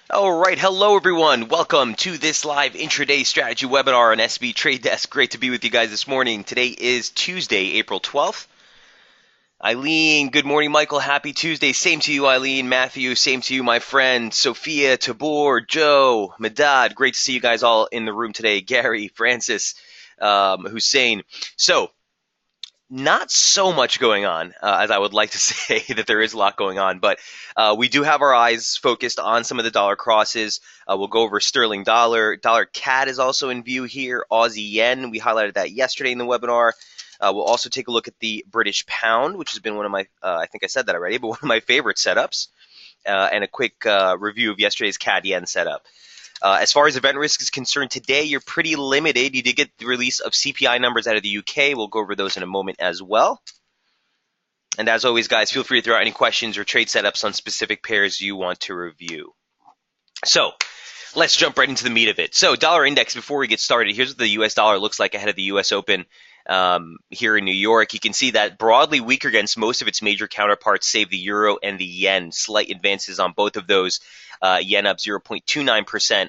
All right, hello everyone. Welcome to this live intraday strategy webinar on SB Trade Desk. Great to be with you guys this morning. Today is Tuesday, April 12th. Eileen, good morning, Michael. Happy Tuesday. Same to you, Eileen. Matthew, same to you, my friend. Sophia, Tabor, Joe, Medad. Great to see you guys all in the room today. Gary, Francis, Hussein. So, not so much going on, as I would like to say that there is a lot going on, but we do have our eyes focused on some of the dollar crosses. We'll go over sterling dollar. Dollar CAD is also in view here. Aussie yen, we highlighted that yesterday in the webinar. We'll also take a look at the British pound, which has been one of my, I think I said that already, but one of my favorite setups, and a quick review of yesterday's CAD yen setup. As far as event risk is concerned, today you're pretty limited. You did get the release of CPI numbers out of the UK. We'll go over those in a moment as well. And as always, guys, feel free to throw out any questions or trade setups on specific pairs you want to review. So let's jump right into the meat of it. So dollar index, before we get started, here's what the US dollar looks like ahead of the US Open here in New York. You can see that broadly weaker against most of its major counterparts, save the euro and the yen. Slight advances on both of those. Yen up 0.29%.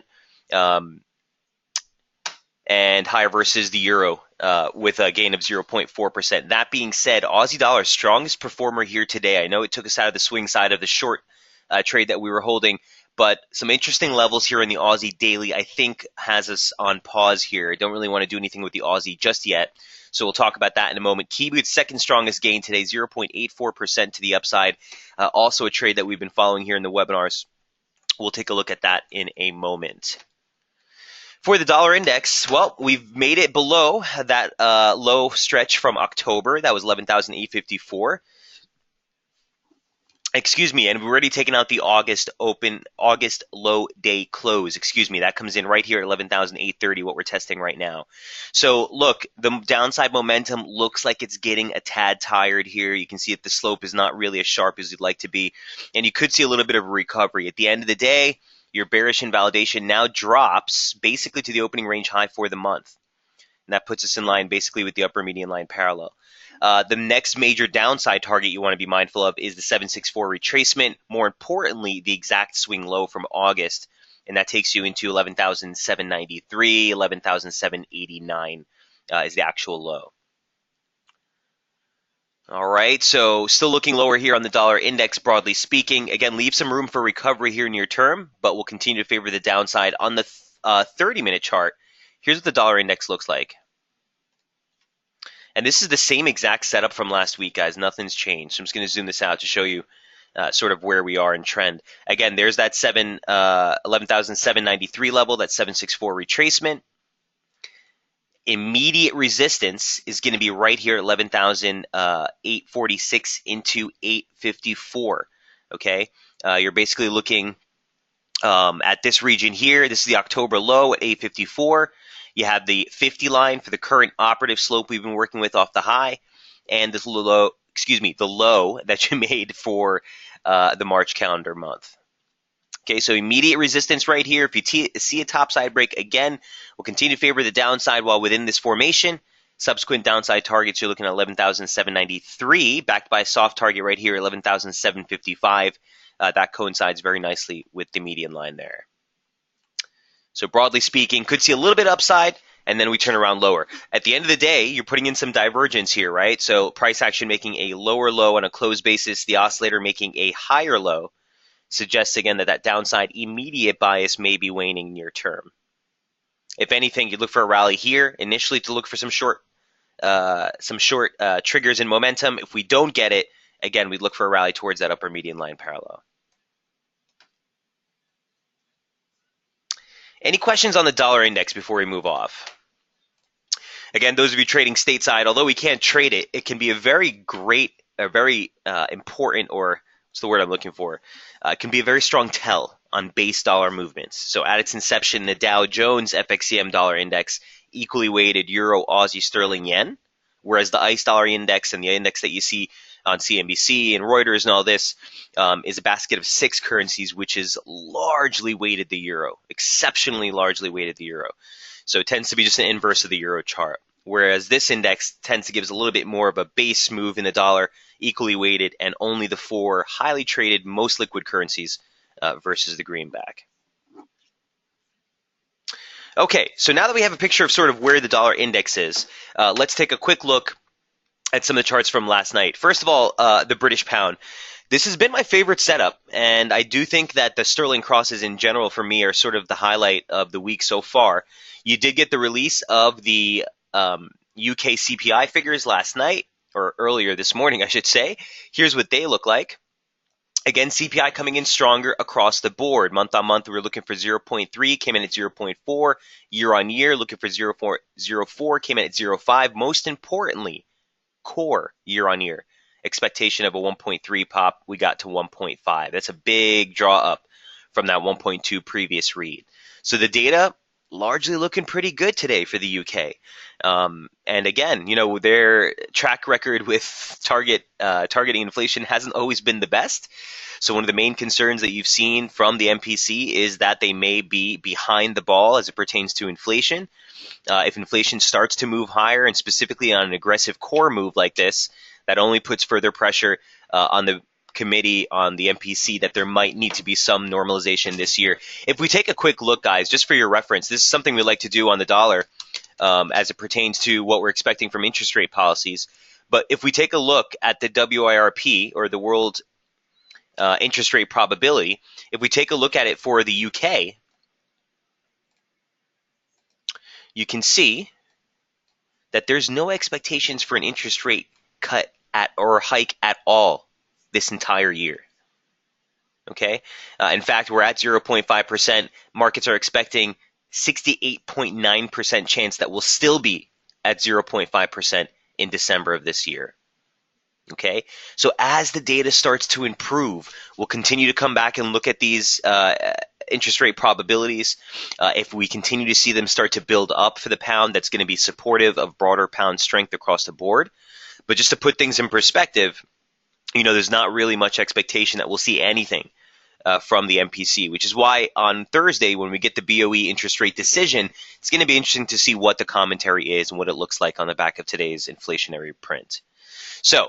And higher versus the euro with a gain of 0.4%. That being said, Aussie dollar strongest performer here today. I know it took us out of the swing side of the short trade that we were holding, but some interesting levels here in the Aussie daily I think has us on pause here. I don't really want to do anything with the Aussie just yet, so we'll talk about that in a moment. Kiwi's second strongest gain today, 0.84% to the upside. Also a trade that we've been following here in the webinars. We'll take a look at that in a moment. For the dollar index, well, we've made it below that low stretch from October. That was 11,854. Excuse me, and we've already taken out the August low day close. Excuse me, that comes in right here at 11,830, what we're testing right now. So look, the downside momentum looks like it's getting a tad tired here. You can see that the slope is not really as sharp as you'd like to be, and you could see a little bit of a recovery. At the end of the day, your bearish invalidation now drops basically to the opening range high for the month. And that puts us in line basically with the upper median line parallel. The next major downside target you want to be mindful of is the 764 retracement. More importantly, the exact swing low from August, and that takes you into 11,793, 11,789 is the actual low. All right, so still looking lower here on the dollar index, broadly speaking. Again, leave some room for recovery here near term, but we'll continue to favor the downside. On the 30-minute chart, here's what the dollar index looks like. And this is the same exact setup from last week, guys. Nothing's changed. So I'm just going to zoom this out to show you sort of where we are in trend. Again, there's that 11,793 level, that 764 retracement. Immediate resistance is going to be right here at 11,846 into 854. Okay, you're basically looking at this region here. This is the October low at 854. You have the 50 line for the current operative slope we've been working with off the high, and this low, the low that you made for the March calendar month. Okay, so immediate resistance right here. If you see a topside break, again, we'll continue to favor the downside while within this formation. Subsequent downside targets, you're looking at 11,793, backed by a soft target right here, 11,755. That coincides very nicely with the median line there. So broadly speaking, could see a little bit upside, and then we turn around lower. At the end of the day, you're putting in some divergence here, right? So price action making a lower low on a closed basis, the oscillator making a higher low, suggests again that downside immediate bias may be waning near term. If anything, you'd look for a rally here initially to look for some short triggers and momentum. If we don't get it, again, we'd look for a rally towards that upper median line parallel. Any questions on the dollar index before we move off? Again, those of you trading stateside, although we can't trade it, it can be a very important, or what's the word I'm looking for? It can be a very strong tell on base dollar movements. So at its inception, the Dow Jones FXCM dollar index equally weighted euro, Aussie, sterling, yen, whereas the ICE dollar index and the index that you see on CNBC and Reuters and all this is a basket of 6 currencies, which is largely weighted the euro, exceptionally largely weighted the euro. So it tends to be just an inverse of the euro chart, whereas this index tends to give us a little bit more of a base move in the dollar, equally weighted, and only the 4 highly traded, most liquid currencies versus the greenback. Okay, so now that we have a picture of sort of where the dollar index is, let's take a quick look at some of the charts from last night. First of all, the British pound. This has been my favorite setup, and I do think that the sterling crosses in general for me are sort of the highlight of the week so far. You did get the release of the UK CPI figures last night, or earlier this morning, I should say. Here's what they look like. Again, CPI coming in stronger across the board. Month on month, we were looking for 0.3, came in at 0.4. Year on year, looking for 0.04, came in at 0.5. Most importantly, core year on year. Expectation of a 1.3 pop, we got to 1.5. That's a big draw up from that 1.2 previous read. So the data largely looking pretty good today for the UK. And again, you know, their track record with targeting inflation hasn't always been the best. So one of the main concerns that you've seen from the MPC is that they may be behind the ball as it pertains to inflation. If inflation starts to move higher, and specifically on an aggressive core move like this, that only puts further pressure on the committee, on the MPC, that there might need to be some normalization this year. If we take a quick look, guys, just for your reference, this is something we like to do on the dollar as it pertains to what we're expecting from interest rate policies. But if we take a look at the WIRP, or the World Interest Rate Probability, if we take a look at it for the UK, you can see that there's no expectations for an interest rate cut at or hike at all this entire year. Okay? In fact, we're at 0.5%. Markets are expecting 68.9% chance that we'll still be at 0.5% in December of this year. Okay? So as the data starts to improve, we'll continue to come back and look at these interest rate probabilities. If we continue to see them start to build up for the pound, that's going to be supportive of broader pound strength across the board. But just to put things in perspective, you know, there's not really much expectation that we'll see anything from the MPC, which is why on Thursday, when we get the BOE interest rate decision, it's going to be interesting to see what the commentary is and what it looks like on the back of today's inflationary print. So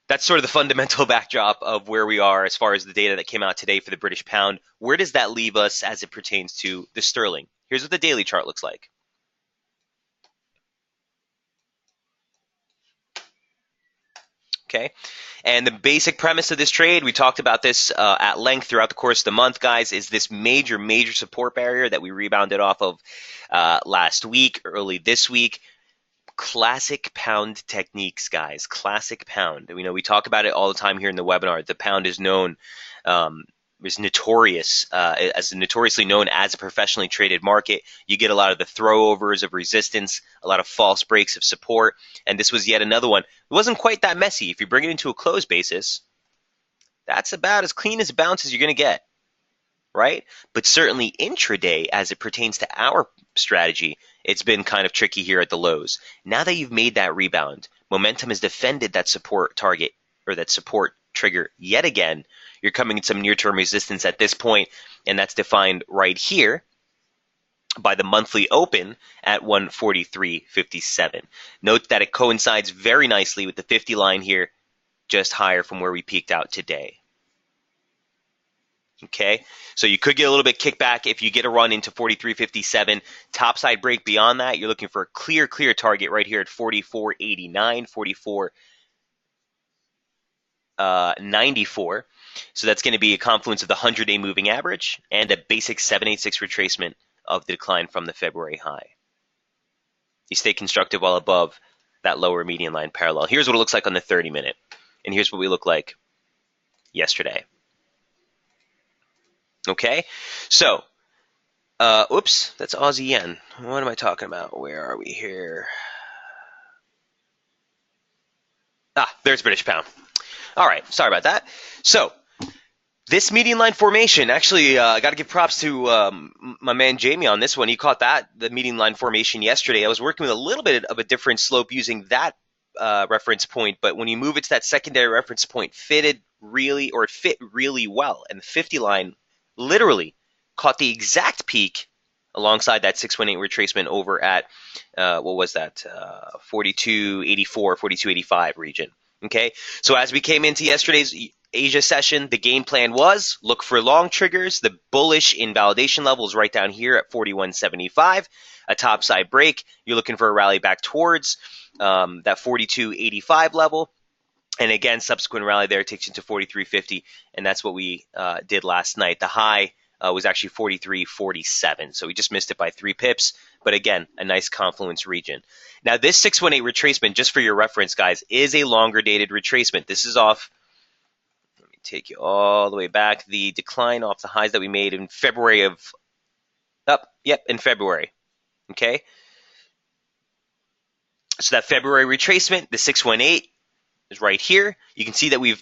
that's sort of the fundamental backdrop of where we are as far as the data that came out today for the British pound. Where does that leave us as it pertains to the sterling? Here's what the daily chart looks like. Okay, and the basic premise of this trade, we talked about this at length throughout the course of the month, guys, is this major support barrier that we rebounded off of last week, early this week. Classic pound techniques, guys. Classic pound. You know, we talk about it all the time here in the webinar. The pound is known, is notoriously known as a professionally traded market. You get a lot of the throwovers of resistance, a lot of false breaks of support, and this was yet another one. It wasn't quite that messy. If you bring it into a close basis, that's about as clean as a bounce as you're going to get, right? But certainly intraday, as it pertains to our strategy, it's been kind of tricky here at the lows. Now that you've made that rebound, momentum has defended that support target, or that support trigger yet again. You're coming in some near-term resistance at this point, and that's defined right here by the monthly open at 143.57. Note that it coincides very nicely with the 50 line here, just higher from where we peaked out today. Okay, so you could get a little bit kickback if you get a run into 43.57. Topside break beyond that, you're looking for a clear target right here at 44.89, 44.94. So that's going to be a confluence of the 100-day moving average and a basic 786 retracement of the decline from the February high. You stay constructive while above that lower median line parallel. Here's what it looks like on the 30-minute, and here's what we look like yesterday. Okay, so, oops, that's Aussie yen. What am I talking about? Where are we here? There's British pound. All right, sorry about that. So, this median line formation, actually, I got to give props to my man Jamie on this one. He caught the median line formation yesterday. I was working with a little bit of a different slope using that reference point, but when you move it to that secondary reference point, it fit really well. And the 50 line literally caught the exact peak alongside that 618 retracement over at, what was that, 42.84, 42.85 region. Okay, so as we came into yesterday's Asia session, the game plan was look for long triggers. The bullish invalidation level is right down here at 41.75. A topside break. You're looking for a rally back towards that 42.85 level. And again, subsequent rally there takes you to 43.50, and that's what we did last night. The high was actually 43.47, so we just missed it by 3 pips. But again, a nice confluence region. Now, this 618 retracement, just for your reference, guys, is a longer dated retracement. This is off. Let me take you all the way back. The decline off the highs that we made in February of. In February. Okay. So that February retracement, the 618. Is right here. You can see that we've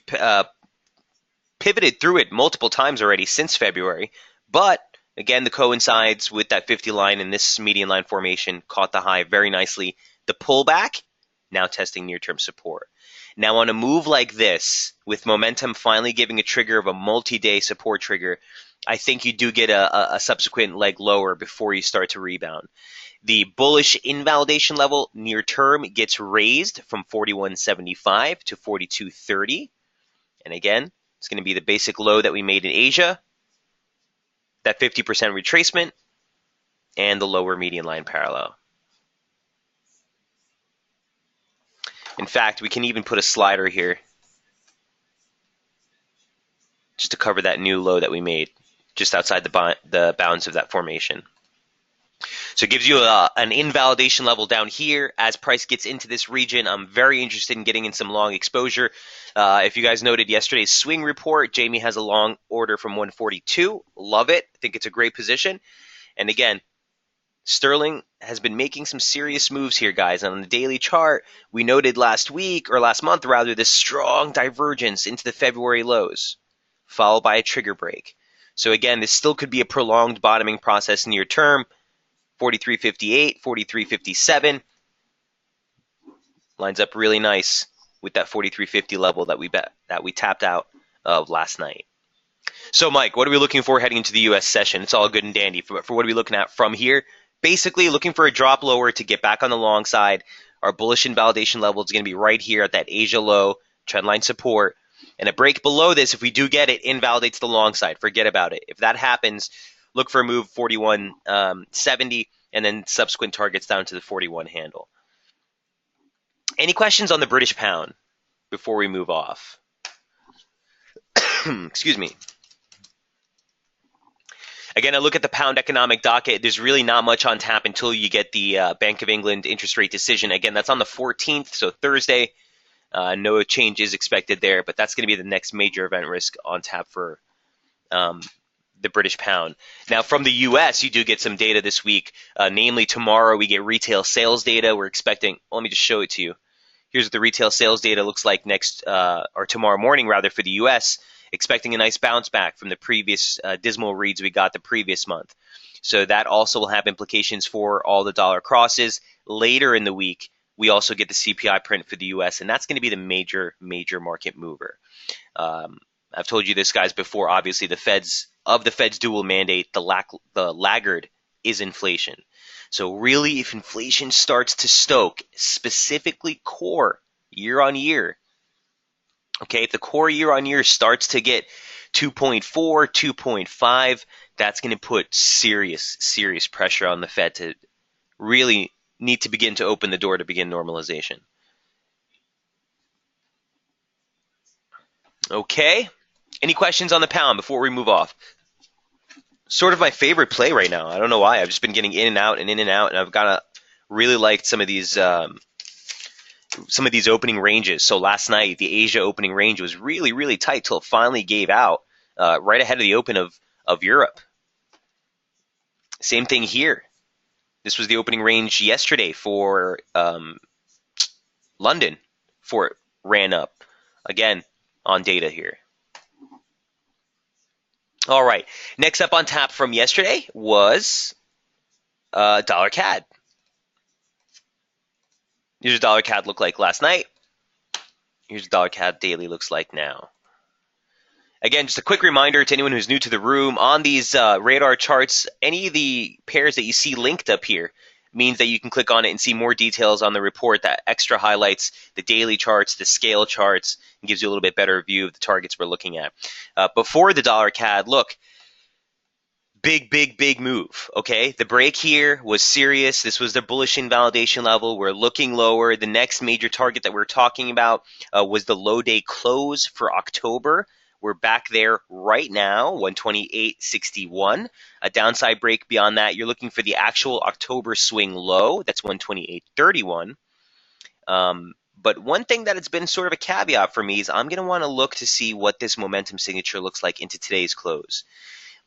pivoted through it multiple times already since February, but again, the coincides with that 50 line and this median line formation caught the high very nicely. The pullback, now testing near-term support. Now on a move like this, with momentum finally giving a trigger of a multi-day support trigger, I think you do get a subsequent leg lower before you start to rebound. The bullish invalidation level near term gets raised from 41.75 to 42.30. And again, it's going to be the basic low that we made in Asia, that 50% retracement, and the lower median line parallel. In fact, we can even put a slider here just to cover that new low that we made just outside the bounds of that formation. So it gives you an invalidation level down here. As price gets into this region, I'm very interested in getting in some long exposure. If you guys noted yesterday's swing report, Jamie has a long order from 142. Love it. I think it's a great position. And again, Sterling has been making some serious moves here, guys. And on the daily chart, we noted last month, this strong divergence into the February lows, followed by a trigger break. So again, this still could be a prolonged bottoming process near term. 43.58, 43.57 lines up really nice with that 43.50 level that we tapped out of last night. So, Mike, what are we looking for heading into the U.S. session? It's all good and dandy. For what are we looking at from here? Basically, looking for a drop lower to get back on the long side. Our bullish invalidation level is going to be right here at that Asia low, trendline support. And a break below this, if we do get it, invalidates the long side. Forget about it. If that happens, look for a move 41.70 and then subsequent targets down to the 41 handle. Any questions on the British pound before we move off? Excuse me. Again, I look at the pound economic docket. There's really not much on tap until you get the Bank of England interest rate decision. Again, that's on the 14th, so Thursday. No change is expected there, but that's going to be the next major event risk on tap for the British pound. Now, from the U.S., you do get some data this week. Namely, tomorrow we get retail sales data. We're expecting. Let me just show it to you. Here's what the retail sales data looks like or tomorrow morning, rather, for the U.S. Expecting a nice bounce back from the previous dismal reads we got the previous month. So that also will have implications for all the dollar crosses. Later in the week, we also get the CPI print for the U.S., and that's going to be the major market mover. I've told you this, guys, before. Obviously, the Fed's dual mandate, the laggard is inflation. So really, if inflation starts to stoke, specifically core year on year, okay, if the core year on year starts to get 2.4, 2.5, that's going to put serious pressure on the Fed to really need to begin to open the door to begin normalization. Okay. Any questions on the pound before we move off? Sort of my favorite play right now. I don't know why. I've just been getting in and out, and I've got really liked some of these opening ranges. So last night, the Asia opening range was really tight till it finally gave out right ahead of the open of Europe. Same thing here. This was the opening range yesterday for London before it ran up. Again, on data here. All right. Next up on tap from yesterday was dollar CAD. Here's what dollar CAD looked like last night. Here's what dollar CAD daily looks like now. Again, just a quick reminder to anyone who's new to the room, on these radar charts, any of the pairs that you see linked up here, means that you can click on it and see more details on the report that extra highlights the daily charts, the scale charts, and gives you a little bit better view of the targets we're looking at. Before the dollar CAD, look, big move. Okay, the break here was serious. This was the bullish invalidation level. We're looking lower. The next major target that we're talking about was the low day close for October. We're back there right now, 128.61. A downside break beyond that, you're looking for the actual October swing low. That's 128.31. But one thing that it's been sort of a caveat for me is I'm going to want to look to see what this momentum signature looks like into today's close.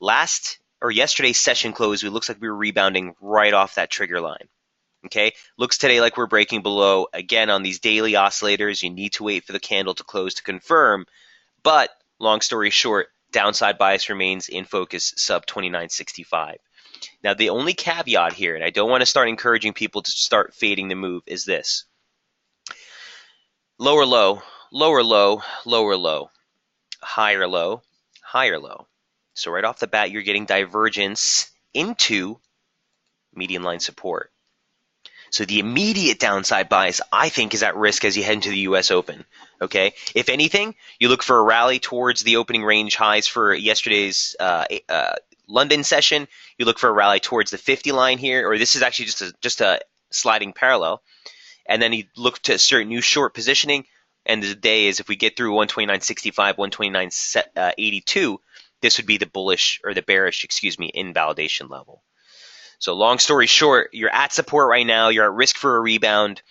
Yesterday's session close, it looks like we were rebounding right off that trigger line. Okay, looks today like we're breaking below. Again, on these daily oscillators, you need to wait for the candle to close to confirm. But long story short, downside bias remains in focus sub 29.65. Now, the only caveat here, and I don't want to start encouraging people to start fading the move, is this. Lower low, lower low, lower low, higher low, higher low. So right off the bat, you're getting divergence into median line support. So the immediate downside bias, I think, is at risk as you head into the U.S. Open. Okay, if anything, you look for a rally towards the opening range highs for yesterday's London session. You look for a rally towards the 50 line here, or this is actually just a sliding parallel. And then you look to assert new short positioning. And the day is if we get through 129.65, 129.82, this would be the bullish or the bearish, invalidation level. So long story short, you're at support right now. You're at risk for a rebound.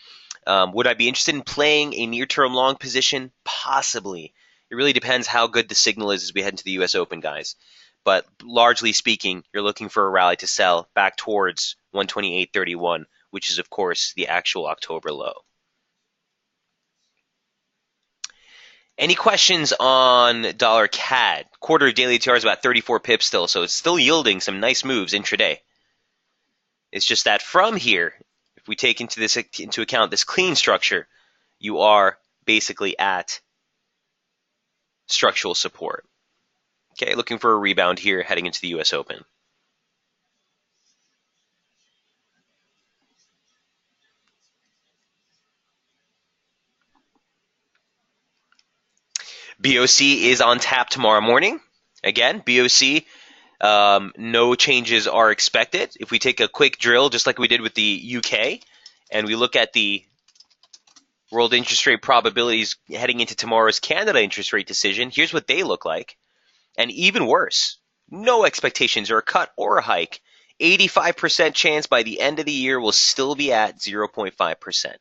Would I be interested in playing a near-term long position? Possibly. It really depends how good the signal is as we head into the U.S. Open, guys. But largely speaking, you're looking for a rally to sell back towards 128.31, which is, of course, the actual October low. Any questions on dollar CAD? Quarter of daily ATR is about 34 pips still, so it's still yielding some nice moves intraday. It's just that from here, if we take into account this clean structure, you are basically at structural support. Okay, looking for a rebound here heading into the U.S. Open. BOC is on tap tomorrow morning. Again, BOC, no changes are expected. If we take a quick drill, just like we did with the UK, and we look at the world interest rate probabilities heading into tomorrow's Canada interest rate decision, here's what they look like. And even worse, no expectations or a cut or a hike. 85% chance by the end of the year we'll still be at 0.5%.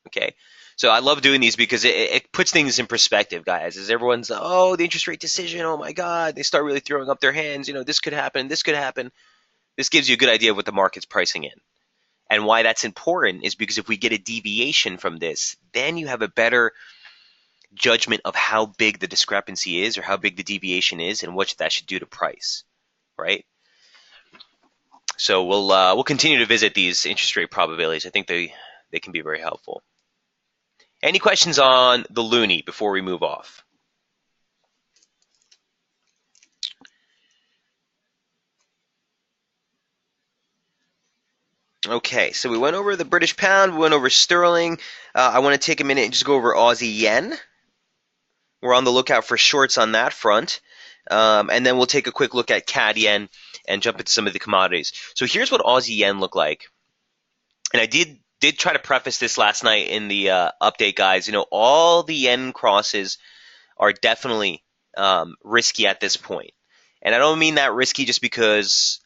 Okay, so I love doing these because it puts things in perspective, guys. As everyone's, oh, the interest rate decision, oh my God, they start really throwing up their hands. You know, this could happen, this could happen. This gives you a good idea of what the market's pricing in. And why that's important is because if we get a deviation from this, then you have a better judgment of how big the discrepancy is or how big the deviation is and what that should do to price, right? So we'll continue to visit these interest rate probabilities. I think they can be very helpful. Any questions on the loonie before we move off? Okay, so we went over the British pound, we went over sterling. I want to take a minute and just go over Aussie yen. We're on the lookout for shorts on that front. And then we'll take a quick look at CAD yen and jump into some of the commodities. So here's what Aussie yen looked like. And I did try to preface this last night in the update, guys. You know, all the yen crosses are definitely risky at this point. And I don't mean that risky just because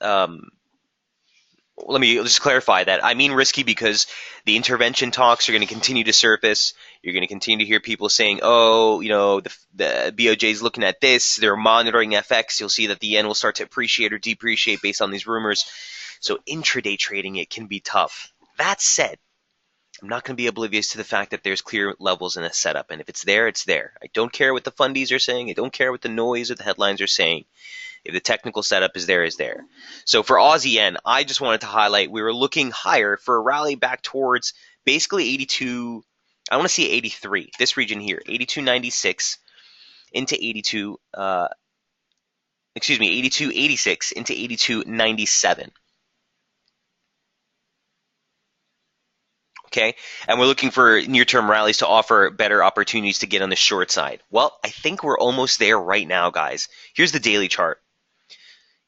let me just clarify that. I mean risky because the intervention talks are going to continue to surface. You're going to continue to hear people saying, oh, you know, the BOJ is looking at this. They're monitoring FX. You'll see that the yen will start to appreciate or depreciate based on these rumors. So intraday trading, it can be tough. That said, I'm not going to be oblivious to the fact that there's clear levels in a setup. And if it's there, it's there. I don't care what the fundies are saying. I don't care what the noise or the headlines are saying. If the technical setup is there, is there. So for Aussie yen, I just wanted to highlight we were looking higher for a rally back towards basically 82. I want to see 83. This region here, 82.96 into 82.86 into 82.97. okay? And we're looking for near-term rallies to offer better opportunities to get on the short side. Well, I think we're almost there right now, guys. Here's the daily chart.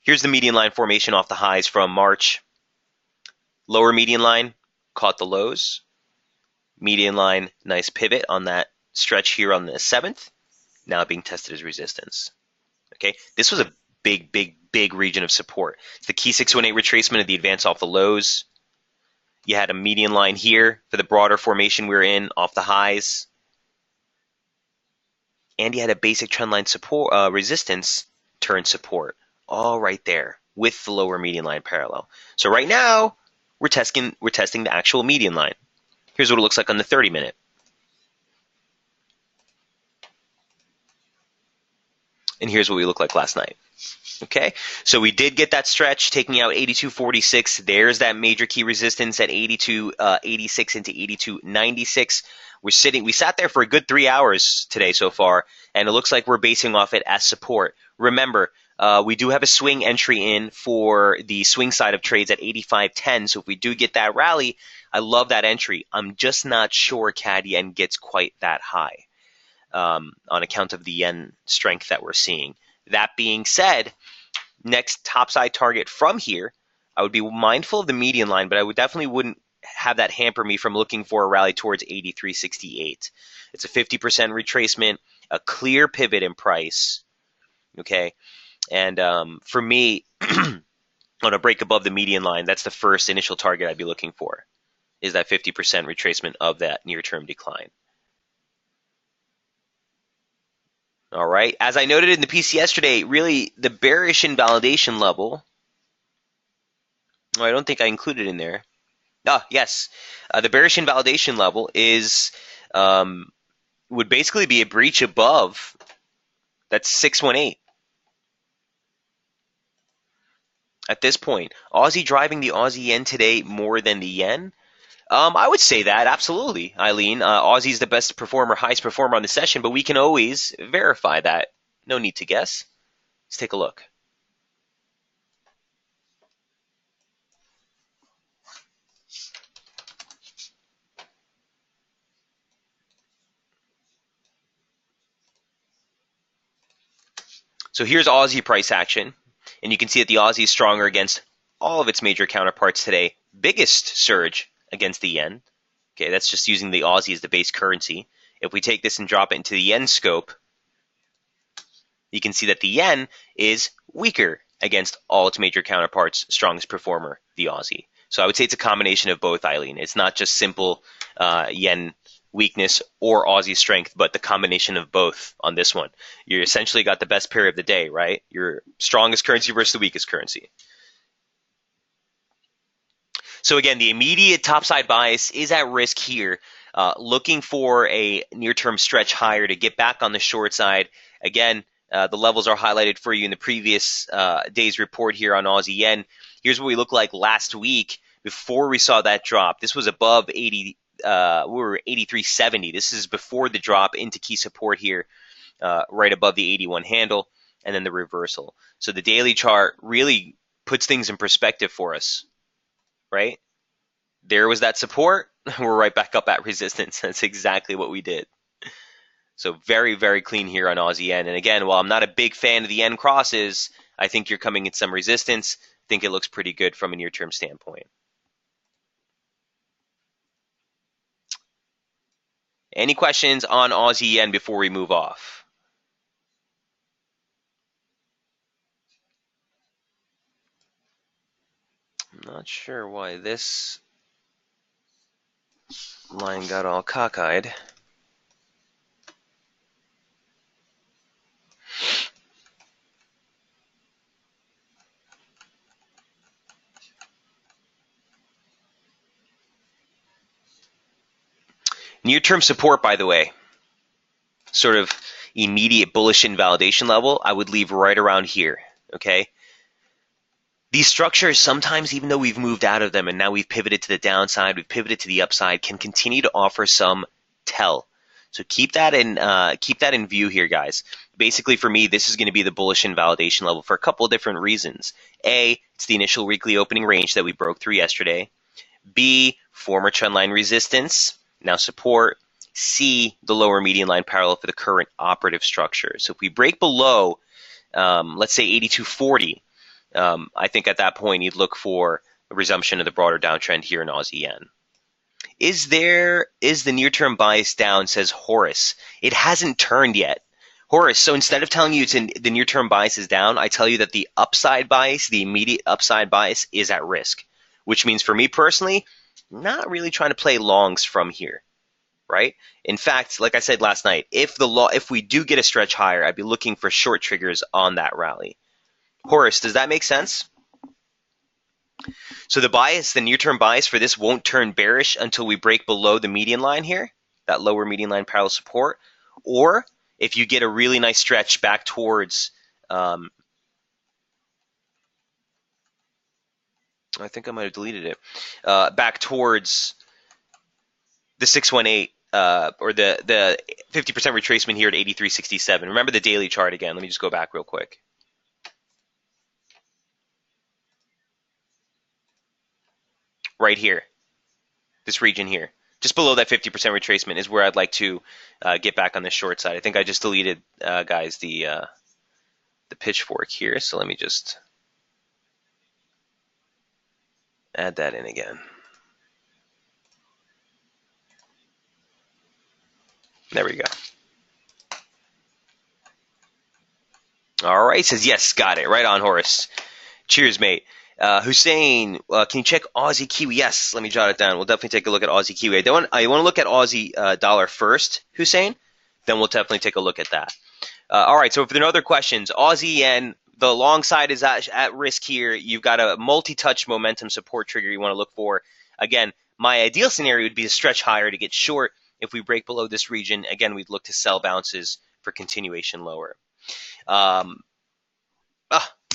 Here's the median line formation off the highs from March. Lower median line caught the lows. Median line, nice pivot on that stretch here on the 7th. Now being tested as resistance. Okay, this was a big region of support. It's the key 618 retracement of the advance off the lows. You had a median line here for the broader formation we were in off the highs. And you had a basic trend line support, resistance turn support, all right there with the lower median line parallel. So right now, we're testing the actual median line. Here's what it looks like on the 30-minute. And here's what we looked like last night. Okay, so we did get that stretch, taking out 82.46. There's that major key resistance at 82.86 into 82.96. We sat there for a good 3 hours today so far, and it looks like we're basing off it as support. Remember, we do have a swing entry in for the swing side of trades at 85.10. So if we do get that rally, I love that entry. I'm just not sure CAD yen gets quite that high on account of the yen strength that we're seeing. That being said, next topside target from here, I would be mindful of the median line, but I would definitely wouldn't have that hamper me from looking for a rally towards 83.68. It's a 50% retracement, a clear pivot in price. Okay, and for me, on a break above the median line, that's the first initial target I'd be looking for, is that 50% retracement of that near-term decline. All right. As I noted in the piece yesterday, really the bearish invalidation level. Oh, I don't think I included in there. Ah, yes. The bearish invalidation level is would basically be a breach above. That's 618. At this point, Aussie driving the Aussie yen today more than the yen. I would say that, absolutely, Eileen. Aussie's the best performer, highest performer on the session, but we can always verify that. No need to guess. Let's take a look. So here's Aussie price action, and you can see that the Aussie is stronger against all of its major counterparts today. Biggest surge against the yen. Okay, that's just using the Aussie as the base currency. If we take this and drop it into the yen scope, you can see that the yen is weaker against all its major counterparts, strongest performer, the Aussie. So I would say it's a combination of both, Eileen. It's not just simple yen weakness or Aussie strength, but the combination of both on this one. You essentially got the best pair of the day, right? Your strongest currency versus the weakest currency. So again, the immediate topside bias is at risk here, looking for a near-term stretch higher to get back on the short side. Again, the levels are highlighted for you in the previous day's report here on Aussie yen. Here's what we looked like last week before we saw that drop. This was above 80. We were 83.70. This is before the drop into key support here, right above the 81 handle, and then the reversal. So the daily chart really puts things in perspective for us. Right? There was that support. We're right back up at resistance. That's exactly what we did. So very, very clean here on Aussie yen. And again, while I'm not a big fan of the yen crosses, I think you're coming in some resistance. I think it looks pretty good from a near-term standpoint. Any questions on Aussie yen before we move off? I'm not sure why this line got all cockeyed. Near-term support, by the way, sort of immediate bullish invalidation level, I would leave right around here, okay? These structures, sometimes even though we've moved out of them and now we've pivoted to the downside, we've pivoted to the upside, can continue to offer some tell. So keep that in view here, guys. Basically, for me, this is going to be the bullish invalidation level for a couple of different reasons. A, it's the initial weekly opening range that we broke through yesterday. B, former trendline resistance, now support. C, the lower median line parallel for the current operative structure. So if we break below, let's say 82.40, I think at that point you'd look for a resumption of the broader downtrend here in Aussie yen. Is the near-term bias down, says Horace. It hasn't turned yet. Horace, so instead of telling you the near-term bias is down, I tell you that the upside bias, the immediate upside bias, is at risk, which means for me personally, not really trying to play longs from here, right? In fact, like I said last night, if we do get a stretch higher, I'd be looking for short triggers on that rally. Horace, does that make sense? So the near-term bias for this won't turn bearish until we break below the median line here, that lower median line parallel support, or if you get a really nice stretch back towards, I think I might have deleted it, back towards the 618 or the 50% retracement here at 83.67. Remember the daily chart again. Let me just go back real quick. Right here, this region here, just below that 50% retracement is where I'd like to get back on the short side. I think I just deleted, guys, the pitchfork here. So let me just add that in again. There we go. All right, says yes, got it. Right on, Horace. Cheers, mate. Hussein, can you check Aussie Kiwi? Yes, let me jot it down. We'll definitely take a look at Aussie Kiwi. I want to look at Aussie dollar first, Hussein. Then we'll definitely take a look at that. All right, so if there are no other questions, Aussie yen, the long side is at risk here. You've got a multi-touch momentum support trigger you want to look for. Again, my ideal scenario would be to stretch higher to get short. If we break below this region, again, we'd look to sell bounces for continuation lower.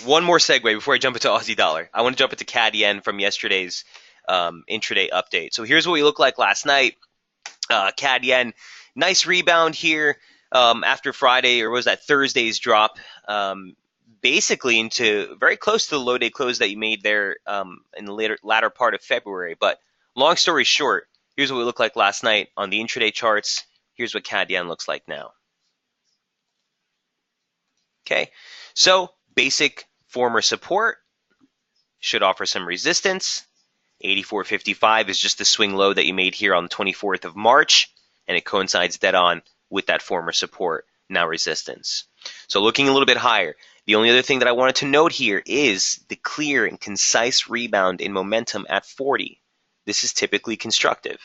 One more segue before I jump into Aussie dollar. I want to jump into CAD yen from yesterday's intraday update. So here's what we looked like last night. CAD yen, nice rebound here after Friday, or was that Thursday's drop, basically into very close to the low day close that you made there in the latter part of February. But long story short, here's what we looked like last night on the intraday charts. Here's what CAD yen looks like now. Okay, so basic former support should offer some resistance. 84.55 is just the swing low that you made here on the 24th of March, and it coincides dead on with that former support, now resistance. So looking a little bit higher. The only other thing that I wanted to note here is the clear and concise rebound in momentum at 40. This is typically constructive.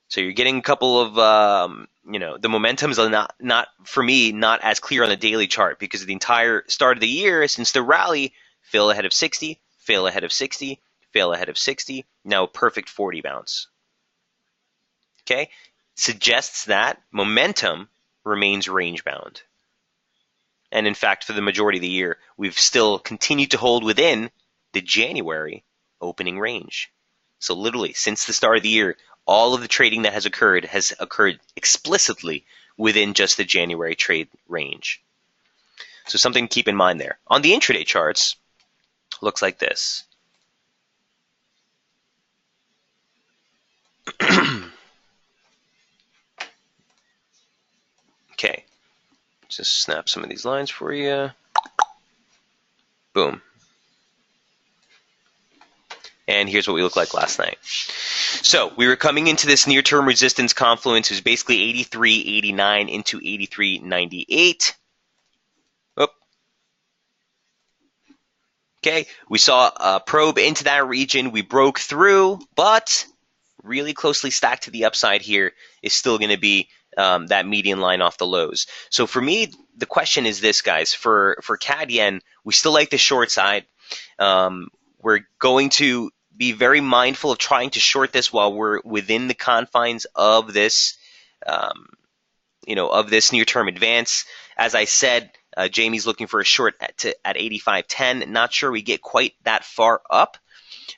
So you're getting a couple of, the momentum's not for me, not as clear on the daily chart because the entire start of the year since the rally, fail ahead of 60, fail ahead of 60, fail ahead of 60, now a perfect 40 bounce. Okay, suggests that momentum remains range bound. And in fact, for the majority of the year, we've still continued to hold within the January opening range. So literally, since the start of the year, all of the trading that has occurred explicitly within just the January trade range. So something to keep in mind there. On the intraday charts, looks like this. Okay, just snap some of these lines for you. Boom. And here's what we looked like last night. So we were coming into this near-term resistance confluence. It was basically 83.89 into 83.98. Okay, we saw a probe into that region. We broke through, but really closely stacked to the upside here is still going to be that median line off the lows. So for me, the question is this, guys. For CAD yen, we still like the short side. We're going to be very mindful of trying to short this while we're within the confines of this, of this near-term advance. As I said, Jamie's looking for a short at 85.10. Not sure we get quite that far up,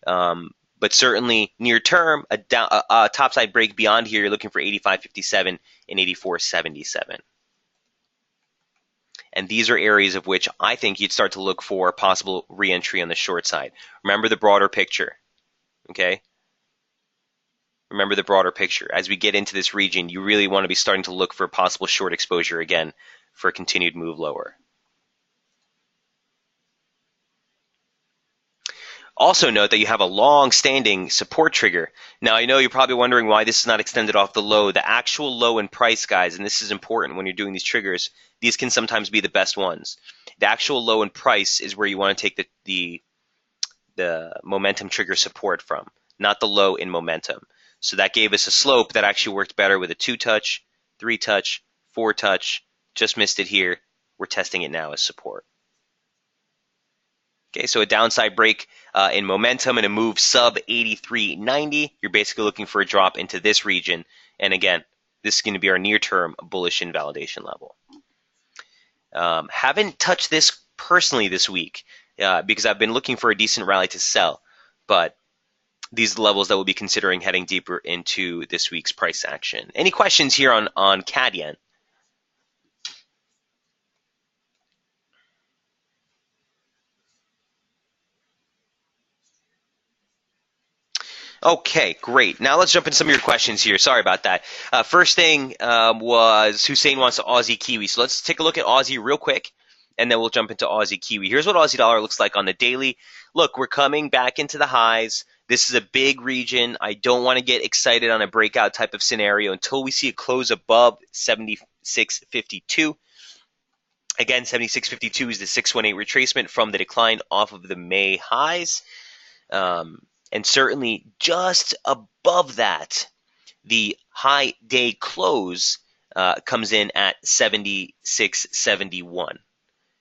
but certainly near-term, a topside break beyond here, you're looking for 85.57 and 84.77. And these are areas of which I think you'd start to look for possible re-entry on the short side. Remember the broader picture, okay? Remember the broader picture. As we get into this region, you really want to be starting to look for possible short exposure again for a continued move lower. Also note that you have a long-standing support trigger. Now, I know you're probably wondering why this is not extended off the low. The actual low in price, guys, and this is important when you're doing these triggers, these can sometimes be the best ones. The actual low in price is where you want to take the momentum trigger support from, not the low in momentum. So that gave us a slope that actually worked better with a 2-touch, 3-touch, 4-touch. Just missed it here. We're testing it now as support. Okay, so a downside break in momentum and a move sub 83.90. You're basically looking for a drop into this region. And again, this is going to be our near-term bullish invalidation level. Haven't touched this personally this week because I've been looking for a decent rally to sell. But these are the levels that we'll be considering heading deeper into this week's price action. Any questions here on CAD yen? Okay, great. Now let's jump into some of your questions here. Sorry about that. First thing was Hussein wants Aussie Kiwi. So let's take a look at Aussie real quick, and then we'll jump into Aussie Kiwi. Here's what Aussie dollar looks like on the daily. Look, we're coming back into the highs. This is a big region. I don't want to get excited on a breakout type of scenario until we see a close above 76.52. Again, 76.52 is the 618 retracement from the decline off of the May highs. And certainly just above that, the high day close comes in at 76.71.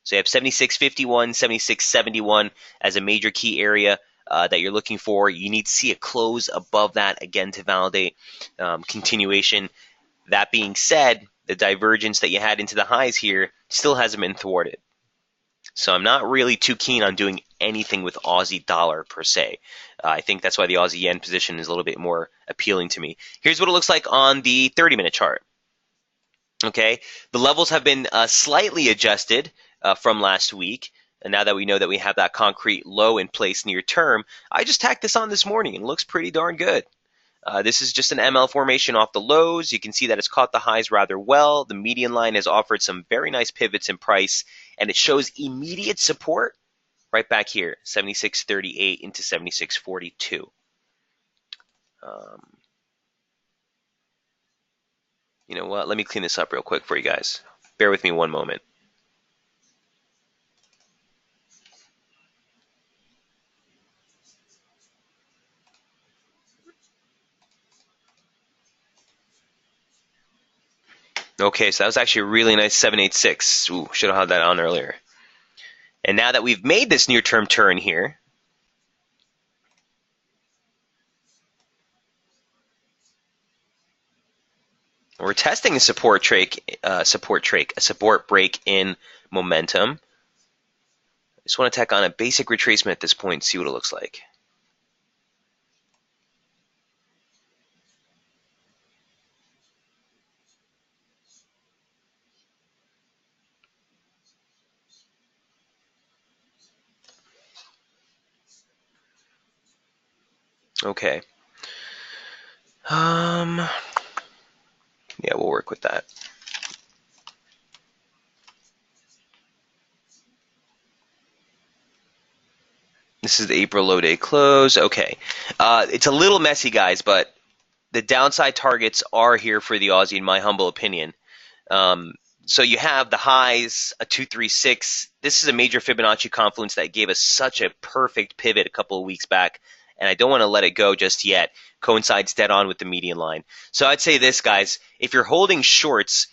So you have 76.51, 76.71 as a major key area that you're looking for. You need to see a close above that again to validate continuation. That being said, the divergence that you had into the highs here still hasn't been thwarted. So I'm not really too keen on doing anything with Aussie dollar per se. I think that's why the Aussie yen position is a little bit more appealing to me. Here's what it looks like on the 30-minute chart. Okay, the levels have been slightly adjusted from last week. And now that we know that we have that concrete low in place near term, I just tacked this on this morning and it looks pretty darn good. This is just an ML formation off the lows. You can see that it's caught the highs rather well. The median line has offered some very nice pivots in price, and it shows immediate support right back here, 76.38 into 76.42. You know what? Let me clean this up real quick for you guys. Bear with me one moment. Okay, so that was actually a really nice 786. Ooh, should have had that on earlier. And now that we've made this near-term turn here, we're testing a support break in momentum. I just want to tack on a basic retracement at this point and see what it looks like. Okay. Yeah, we'll work with that. This is the April low day close. Okay. It's a little messy, guys, but the downside targets are here for the Aussie, in my humble opinion. So you have the highs, a 236. This is a major Fibonacci confluence that gave us such a perfect pivot a couple of weeks back, and I don't want to let it go just yet. Coincides dead on with the median line. So I'd say this, guys, if you're holding shorts,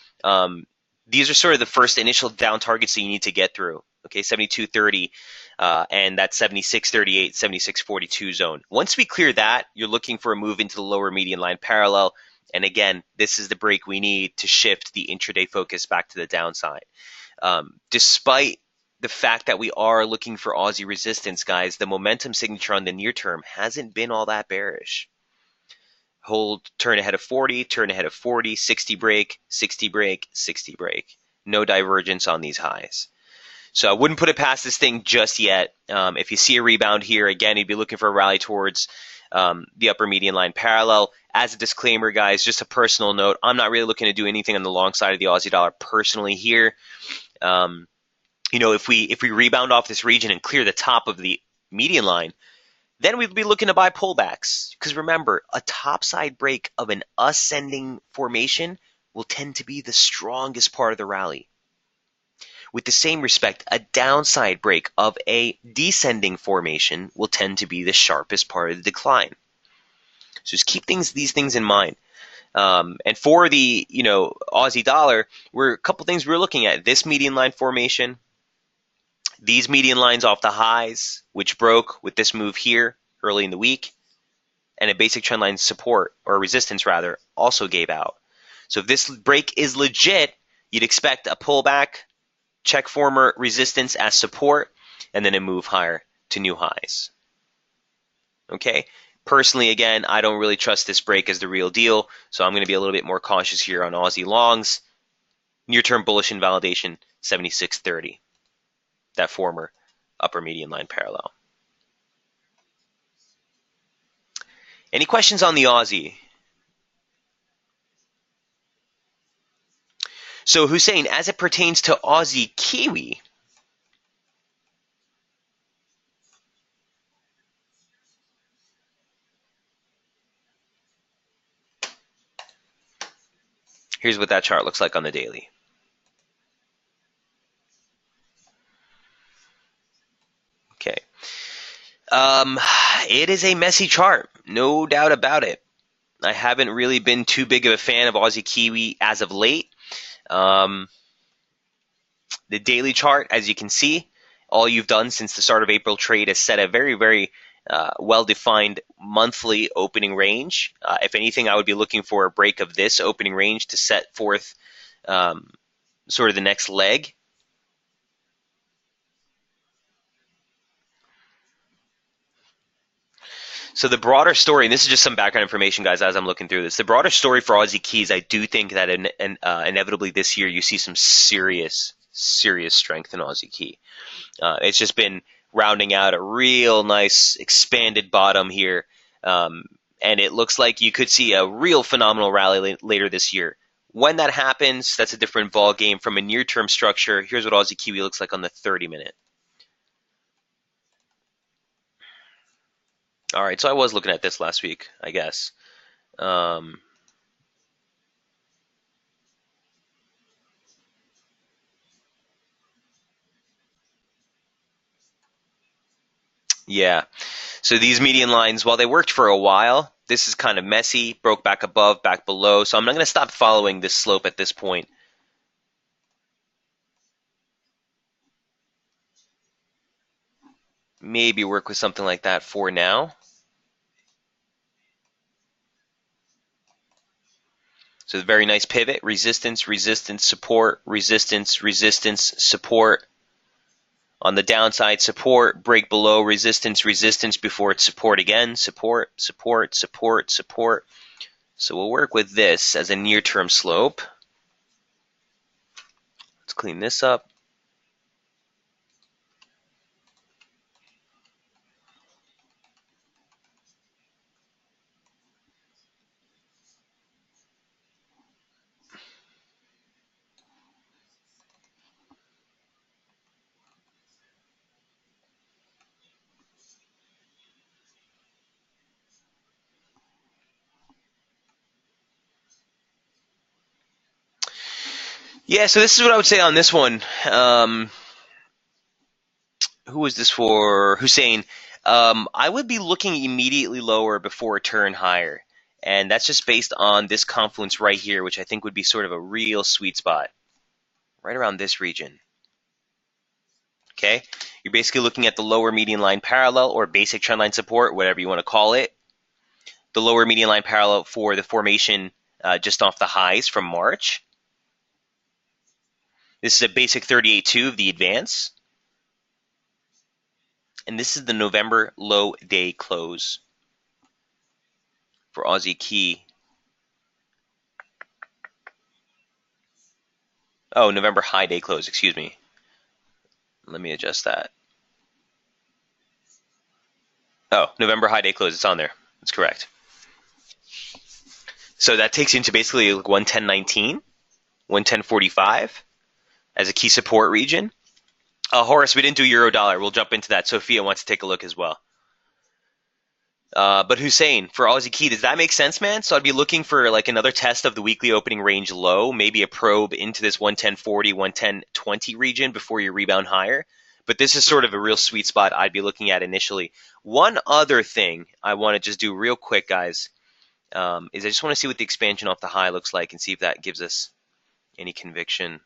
these are sort of the first initial down targets that you need to get through. Okay, 72.30 and that 76.38, 76.42 zone. Once we clear that, you're looking for a move into the lower median line parallel. And again, this is the break we need to shift the intraday focus back to the downside. Despite the fact that we are looking for Aussie resistance, guys, the momentum signature on the near term hasn't been all that bearish. Hold, turn ahead of 40, turn ahead of 40, 60 break, 60 break, 60 break. No divergence on these highs. So I wouldn't put it past this thing just yet. If you see a rebound here, again, you'd be looking for a rally towards the upper median line parallel. As a disclaimer, guys, just a personal note, I'm not really looking to do anything on the long side of the Aussie dollar personally here. If we rebound off this region and clear the top of the median line, then we'd be looking to buy pullbacks. Because remember, a topside break of an ascending formation will tend to be the strongest part of the rally. With the same respect, a downside break of a descending formation will tend to be the sharpest part of the decline. So just keep these things in mind. And for the Aussie dollar, a couple things we're looking at. This median line formation, these median lines off the highs, which broke with this move here early in the week, and a basic trend line support, or resistance rather, also gave out. So if this break is legit, you'd expect a pullback, check former resistance as support, and then a move higher to new highs. Okay? Personally, again, I don't really trust this break as the real deal, so I'm going to be a little bit more cautious here on Aussie longs. Near-term bullish invalidation, 76.30. That former upper median line parallel. Any questions on the Aussie? So Hussein, as it pertains to Aussie Kiwi, here's what that chart looks like on the daily. Okay. It is a messy chart, no doubt about it. I haven't really been too big of a fan of Aussie Kiwi as of late. The daily chart, as you can see, all you've done since the start of April trade is set a very, very well-defined monthly opening range. If anything, I would be looking for a break of this opening range to set forth sort of the next leg. So the broader story, and this is just some background information, guys, as I'm looking through this. The broader story for Aussie Keys, I do think that inevitably this year you see some serious strength in Aussie Key. It's just been rounding out a real nice expanded bottom here, and it looks like you could see a real phenomenal rally later this year. When that happens, that's a different ball game. From a near-term structure, here's what Aussie Kiwi looks like on the 30-minute. All right, so I was looking at this last week, I guess. Yeah, so these median lines, while they worked for a while, this is kind of messy, broke back above, back below, so I'm not going to stop following this slope at this point. Maybe work with something like that for now. So very nice pivot, resistance, resistance, support, resistance, resistance, support. On the downside, support, break below, resistance, resistance before it's support again, support, support, support, support. So we'll work with this as a near-term slope. Let's clean this up. Yeah, so this is what I would say on this one. Who was this for? Hussein. I would be looking immediately lower before a turn higher. And that's just based on this confluence right here, which I think would be sort of a real sweet spot. Right around this region. Okay? You're basically looking at the lower median line parallel or basic trend line support, whatever you want to call it. The lower median line parallel for the formation just off the highs from March. This is a basic 38.2 of the advance. And this is the November low day close for Aussie Key. Oh, November high day close, excuse me. Let me adjust that. Oh, November high day close, it's on there. That's correct. So that takes you into basically like 110.19, 110.45 as a key support region. Horace, we didn't do euro dollar. We'll jump into that. Sophia wants to take a look as well. But Hussein, for Aussie Key, does that make sense, man? So I'd be looking for like another test of the weekly opening range low, maybe a probe into this 110.40, 110.20 region before you rebound higher. But this is sort of a real sweet spot I'd be looking at initially. One other thing I want to just do real quick, guys, is I just want to see what the expansion off the high looks like and see if that gives us any conviction.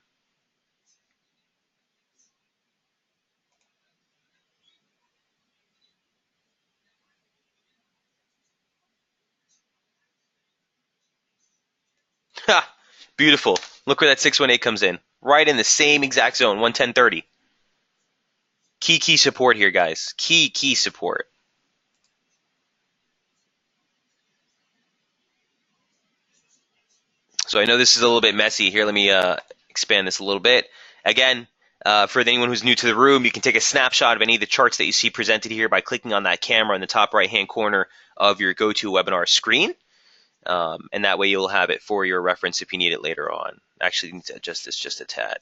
Ha! Beautiful. Look where that 618 comes in. Right in the same exact zone, 110.30. Key support here, guys. Key support. So I know this is a little bit messy here. Let me expand this a little bit. Again, for anyone who's new to the room, you can take a snapshot of any of the charts that you see presented here by clicking on that camera in the top right-hand corner of your GoToWebinar screen. And that way you'll have it for your reference if you need it later on. Actually, you need to adjust this just a tad.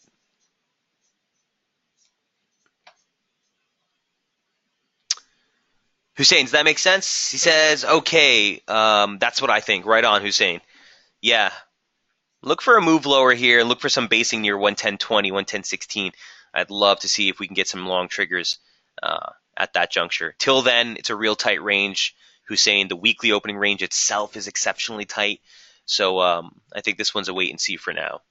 Hussein, does that make sense? He says, okay, that's what I think. Right on, Hussein. Yeah. Look for a move lower here and look for some basing near 110.20, 110.16. I'd love to see if we can get some long triggers at that juncture. Till then, it's a real tight range. Hussein, the weekly opening range itself is exceptionally tight. So I think this one's a wait and see for now.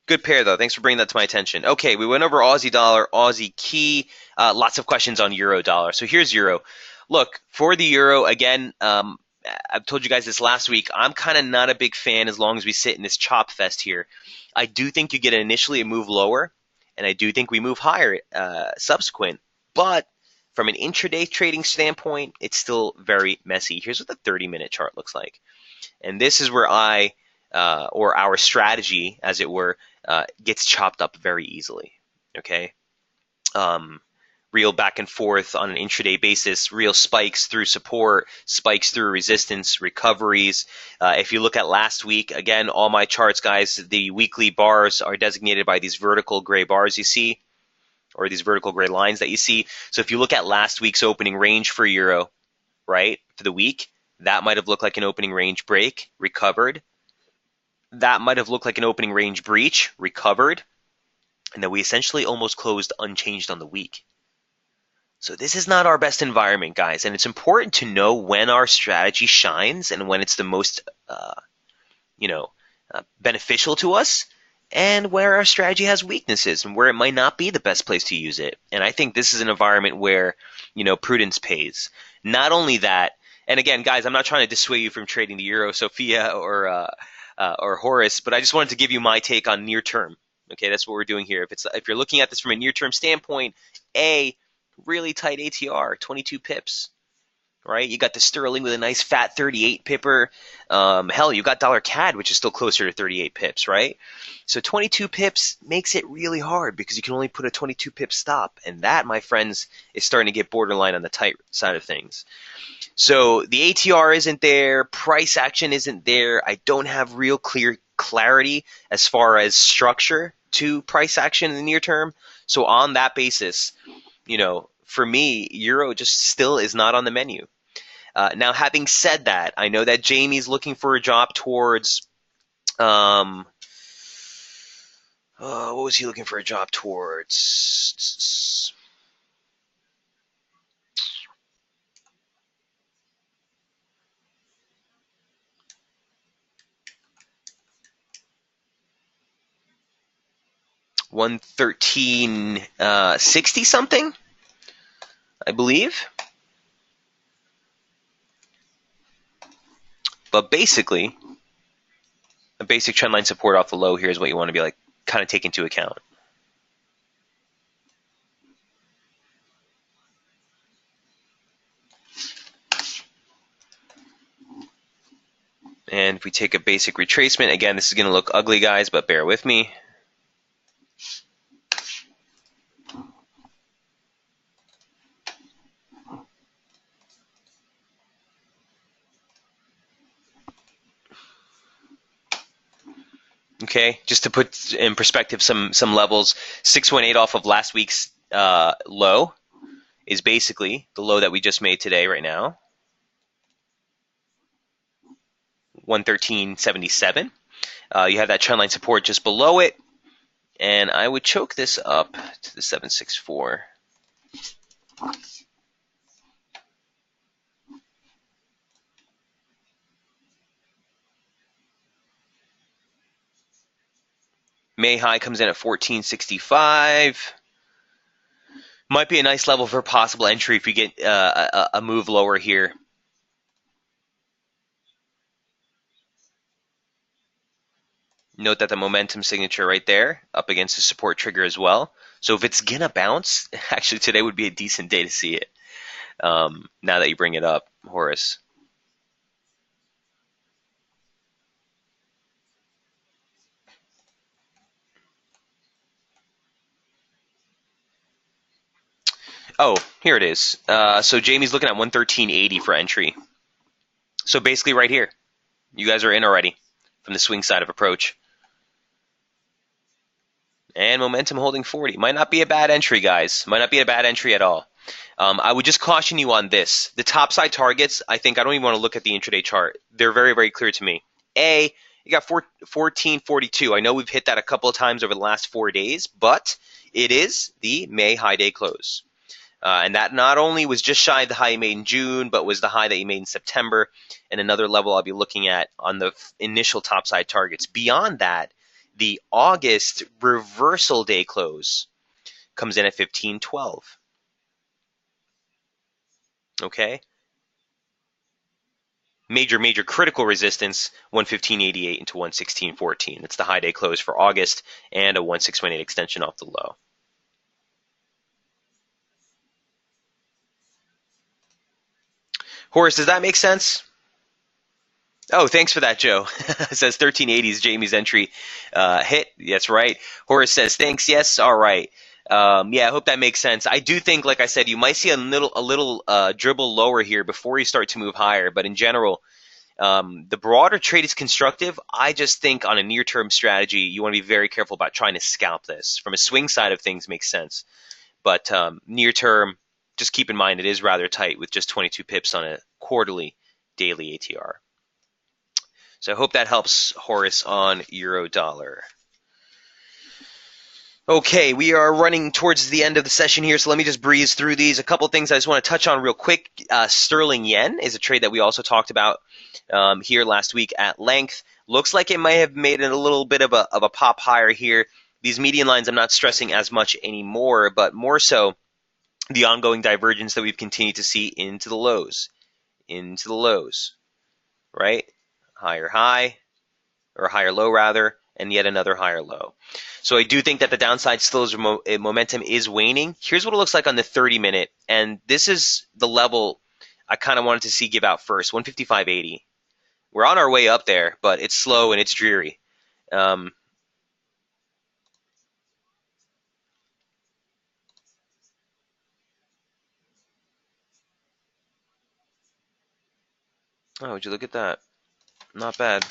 Good pair, though. Thanks for bringing that to my attention. Okay, we went over Aussie dollar, Aussie key. Lots of questions on euro dollar. So here's euro. Look, for the euro, again, I've told you guys this last week. I'm kind of not a big fan as long as we sit in this chop fest here. I do think you get initially a move lower, and I do think we move higher subsequent. But from an intraday trading standpoint, it's still very messy. Here's what the 30-minute chart looks like. And this is where or our strategy, as it were, gets chopped up very easily. Okay, real back and forth on an intraday basis, real spikes through support, spikes through resistance, recoveries. If you look at last week, again, all my charts, guys, the weekly bars are designated by these vertical gray bars you see, or these vertical gray lines that you see. So if you look at last week's opening range for euro, right, for the week, that might have looked like an opening range break, recovered. That might have looked like an opening range breach, recovered, and then we essentially almost closed unchanged on the week. So this is not our best environment, guys, and it's important to know when our strategy shines and when it's the most, beneficial to us, and where our strategy has weaknesses and where it might not be the best place to use it. And I think this is an environment where, prudence pays. Not only that, and again, guys, I'm not trying to dissuade you from trading the euro, Sophia, or Horace, but I just wanted to give you my take on near term. Okay, that's what we're doing here. If you're looking at this from a near term standpoint, really tight ATR, 22 pips, right? You got the sterling with a nice fat 38 pipper. Hell, you got dollar CAD, which is still closer to 38 pips, right? So 22 pips makes it really hard because you can only put a 22 pip stop, and that, my friends, is starting to get borderline on the tight side of things. So the ATR isn't there, price action isn't there. I don't have real clear clarity as far as structure to price action in the near term. So on that basis, for me, euro just still is not on the menu. Now, having said that, I know that Jamie's looking for a drop towards, what was he looking for a drop towards? $113.60 something, I believe. But basically, a basic trendline support off the low here is what you want to be kind of take into account. And if we take a basic retracement, again, this is going to look ugly, guys, but bear with me. Okay, just to put in perspective some levels, 618 off of last week's low is basically the low that we just made today right now, 113.77. You have that trendline support just below it, and I would choke this up to the 764. May high comes in at 1465. Might be a nice level for possible entry if you get a move lower here. Note that the momentum signature right there up against the support trigger as well. So if it's gonna bounce, actually today would be a decent day to see it. Now that you bring it up, Horace. Oh, here it is. So Jamie's looking at 113.80 for entry. So basically right here. You guys are in already from the swing side of approach. And momentum holding 40. Might not be a bad entry, guys. Might not be a bad entry at all. I would just caution you on this. The top side targets, I think I don't even want to look at the intraday chart. They're very, very clear to me. A, you got 1442. I know we've hit that a couple of times over the last 4 days, but it is the May high day close. And that not only was just shy of the high you made in June, but was the high that you made in September, and another level I'll be looking at on the initial topside targets. Beyond that, the August reversal day close comes in at 1512. Okay? Major critical resistance, 115.88 into 116.14. That's the high day close for August, and a 1618 extension off the low. Horace, does that make sense? Oh, thanks for that, Joe. It says 1380 is Jamie's entry hit. That's right. Horace says, thanks. Yes. All right. Yeah, I hope that makes sense. I do think, like I said, you might see a little dribble lower here before you start to move higher. But in general, the broader trade is constructive. I just think on a near-term strategy, you want to be very careful about trying to scalp this. From a swing side of things, makes sense. But near-term, just keep in mind it is rather tight with just 22 pips on a quarterly daily ATR. So I hope that helps, Horace, on euro dollar. Okay, we are running towards the end of the session here, so let me just breeze through these. A couple things I just want to touch on real quick. Sterling yen is a trade that we also talked about here last week at length. Looks like it might have made it a little bit of a pop higher here. These median lines I'm not stressing as much anymore, but more so the ongoing divergence that we've continued to see into the lows. Into the lows, right? Higher high, or higher low rather, and yet another higher low. So I do think that the downside still is momentum is waning. Here's what it looks like on the 30-minute, and this is the level I kind of wanted to see give out first, 155.80. We're on our way up there, but it's slow and it's dreary. Oh, would you look at that? Not bad.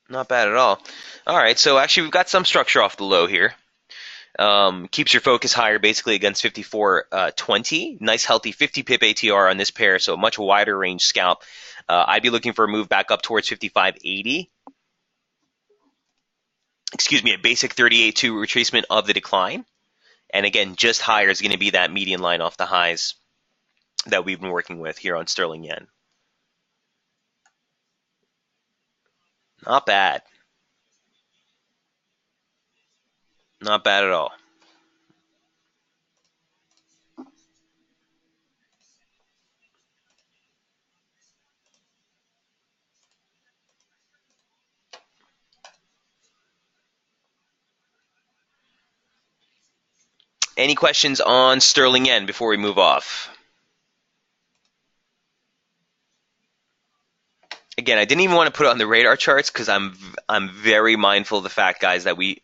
Not bad at all. All right, so actually we've got some structure off the low here. Keeps your focus higher basically against 54.20. Nice healthy 50 pip ATR on this pair, so a much wider range scalp. I'd be looking for a move back up towards 55.80. Excuse me, a basic 38.2 retracement of the decline. And again, just higher is going to be that median line off the highs that we've been working with here on sterling yen. Not bad. Not bad at all. Any questions on sterling yen before we move off? Again, I didn't even want to put it on the radar charts because I'm very mindful of the fact, guys, that we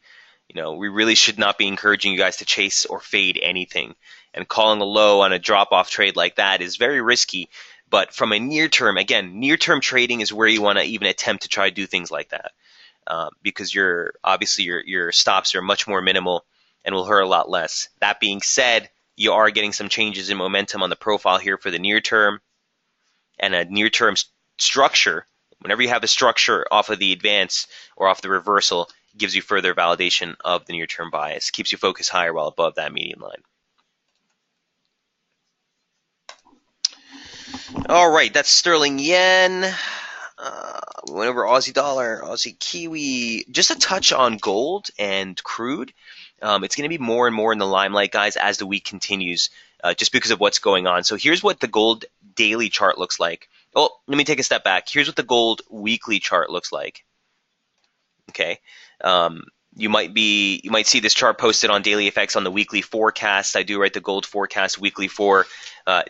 We really should not be encouraging you guys to chase or fade anything. And calling a low on a drop-off trade like that is very risky. But from a near term, again, near-term trading is where you want to even attempt to try to do things like that, because your stops are much more minimal and will hurt a lot less. That being said, you are getting some changes in momentum on the profile here for the near term, and a near term structure. Whenever you have a structure off of the advance or off the reversal, it gives you further validation of the near term bias, keeps you focused higher while above that median line. All right, that's sterling yen. We went over Aussie dollar, Aussie Kiwi. Just a touch on gold and crude. It's going to be more and more in the limelight, guys, as the week continues, just because of what's going on. So here's what the gold daily chart looks like. Oh, let me take a step back. Here's what the gold weekly chart looks like. Okay. You might see this chart posted on Daily FX on the weekly forecast. I do write the gold forecast weekly for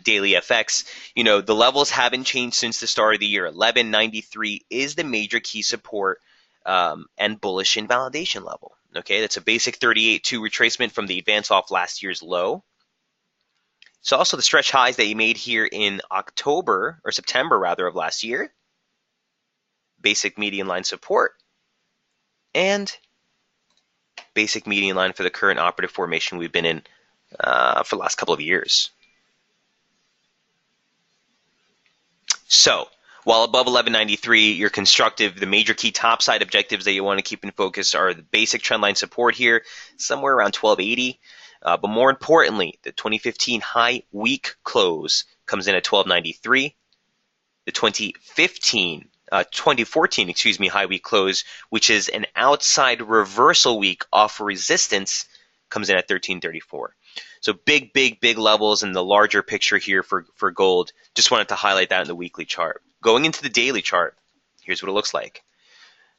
Daily FX. The levels haven't changed since the start of the year. 1193 is the major key support and bullish invalidation level. Okay, that's a basic 38.2 retracement from the advance off last year's low. It's also the stretch highs that you made here in September rather of last year. Basic median line support and basic median line for the current operative formation we've been in for the last couple of years. So, while above 1193, you're constructive. The major key topside objectives that you want to keep in focus are the basic trendline support here, somewhere around 1280. But more importantly, the 2015 high week close comes in at 1293. The 2014 high week close, which is an outside reversal week off resistance, comes in at 1334. So big levels in the larger picture here for gold. Just wanted to highlight that in the weekly chart. Going into the daily chart, here's what it looks like.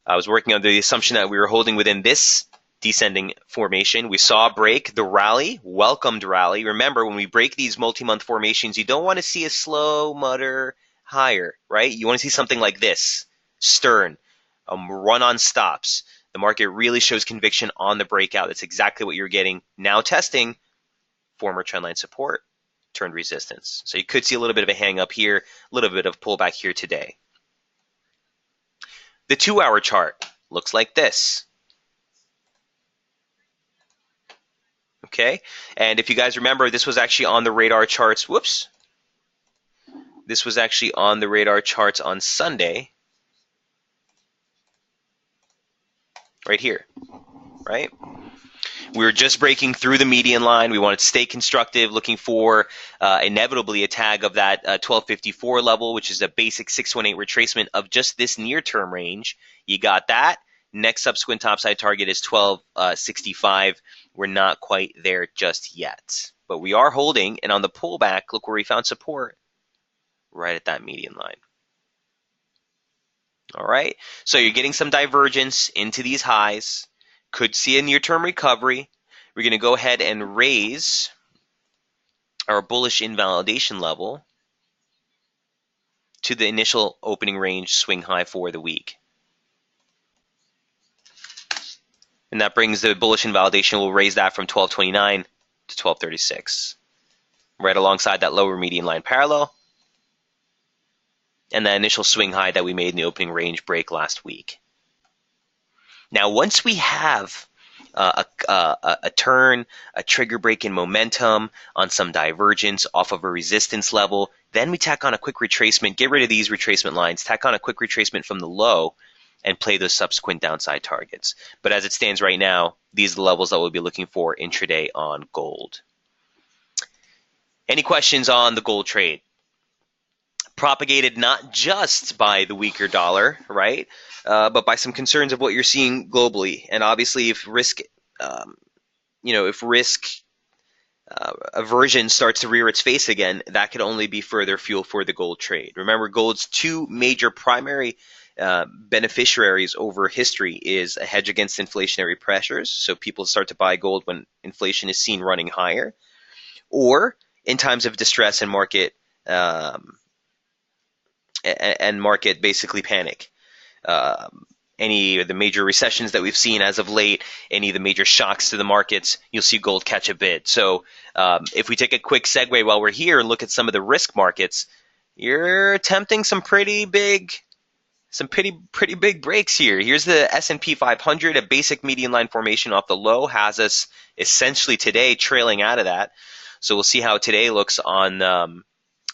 I was working under the assumption that we were holding within this descending formation. We saw a break, the rally, welcomed rally. Remember, when we break these multi-month formations, you don't want to see a slow mutter higher, right? You want to see something like this, stern, run on stops. The market really shows conviction on the breakout. That's exactly what you're getting. Now testing former trendline support turned resistance. So you could see a little bit of a hang up here, a little bit of pullback here today. The 2-hour chart looks like this. Okay, and if you guys remember, this was actually on the radar charts. Whoops. This was actually on the radar charts on Sunday. Right here, right? We were just breaking through the median line. We wanted to stay constructive, looking for inevitably a tag of that 1254 level, which is a basic 618 retracement of just this near-term range. You got that. Next subsequent topside target is 1265. We're not quite there just yet, but we are holding. And on the pullback, look where we found support, right at that median line. All right, so you're getting some divergence into these highs. Could see a near-term recovery. We're going to go ahead and raise our bullish invalidation level to the initial opening range swing high for the week. And that brings the bullish invalidation. We'll raise that from 1229 to 1236, right alongside that lower median line parallel and that initial swing high that we made in the opening range break last week. Now, once we have a turn, a trigger break in momentum on some divergence off of a resistance level, then we tack on a quick retracement, get rid of these retracement lines, tack on a quick retracement from the low, and play those subsequent downside targets. But as it stands right now, these are the levels that we'll be looking for intraday on gold. Any questions on the gold trade? Propagated not just by the weaker dollar, right, but by some concerns of what you're seeing globally. And obviously, if risk, aversion starts to rear its face again, that could only be further fuel for the gold trade. Remember, gold's two major primary beneficiaries over history is a hedge against inflationary pressures, so people start to buy gold when inflation is seen running higher, or in times of distress and market basically panic. any of the major recessions that we've seen as of late, any of the major shocks to the markets, you'll see gold catch a bid. So if we take a quick segue while we're here and look at some of the risk markets, you're attempting some pretty big breaks here. Here's the S&P 500, a basic median line formation off the low, has us essentially today trailing out of that. So we'll see how today looks on the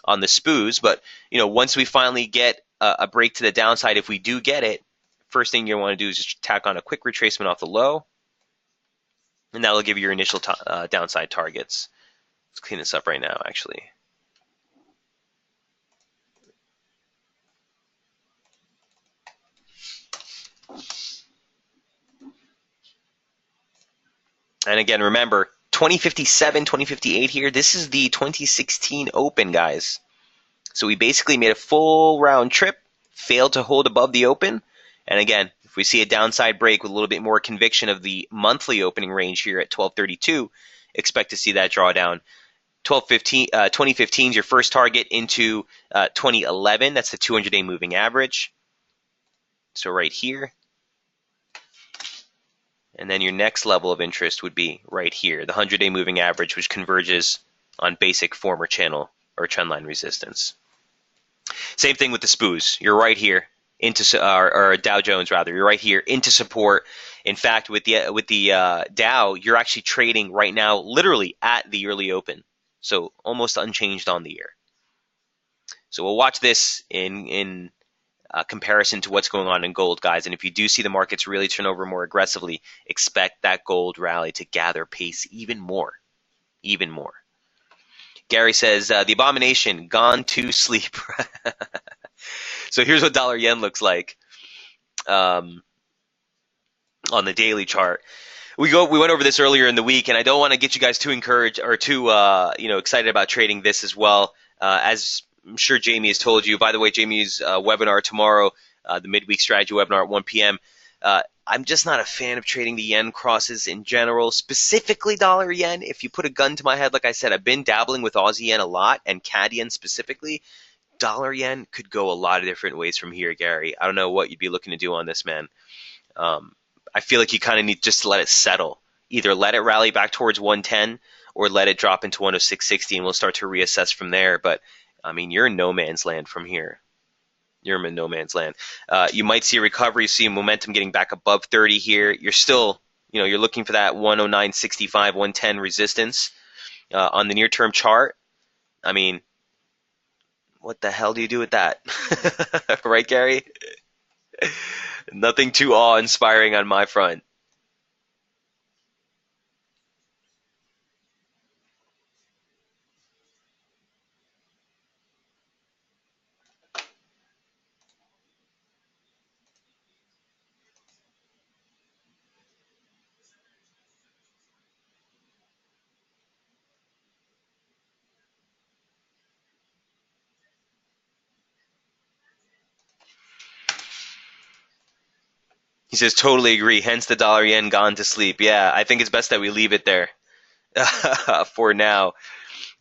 SPOOs. But once we finally get a break to the downside, if we do get it, first thing you want to do is just tack on a quick retracement off the low, and that'll give you your initial downside targets. Let's clean this up right now, actually. And again, remember, 2057, 2058 here, this is the 2016 Open, guys. So we basically made a full round trip, failed to hold above the open. And again, if we see a downside break with a little bit more conviction of the monthly opening range here at 1232, expect to see that drawdown. 2015 is your first target into 2011. That's the 200-day moving average. So right here. And then your next level of interest would be right here, the 100-day moving average, which converges on basic former channel or trendline resistance. Same thing with the SPOOs. You're right here into or Dow Jones rather. You're right here into support. In fact, with the Dow, you're actually trading right now, literally at the early open, so almost unchanged on the year. So we'll watch this in comparison to what's going on in gold, guys. And if you do see the markets really turn over more aggressively, expect that gold rally to gather pace even more. Even more. Gary says, the abomination, gone to sleep. So here's what dollar yen looks like on the daily chart. We went over this earlier in the week, and I don't want to get you guys too encouraged or too excited about trading this as well. As I'm sure Jamie has told you. By the way, Jamie's webinar tomorrow, the midweek strategy webinar at 1 p.m. I'm just not a fan of trading the yen crosses in general, specifically dollar yen. If you put a gun to my head, like I said, I've been dabbling with Aussie yen a lot and CAD yen specifically. Dollar yen could go a lot of different ways from here, Gary. I don't know what you'd be looking to do on this, man. I feel like you kind of need just to let it settle. Either let it rally back towards 110 or let it drop into 106.60 and we'll start to reassess from there. But I mean, you're in no man's land from here. You're in no man's land. You might see a recovery, see momentum getting back above 30 here. You're still, you're looking for that 109.65, 110 resistance on the near-term chart. I mean, what the hell do you do with that? Right, Gary? Nothing too awe-inspiring on my front. He says, totally agree. Hence the dollar yen gone to sleep. Yeah, I think it's best that we leave it there for now.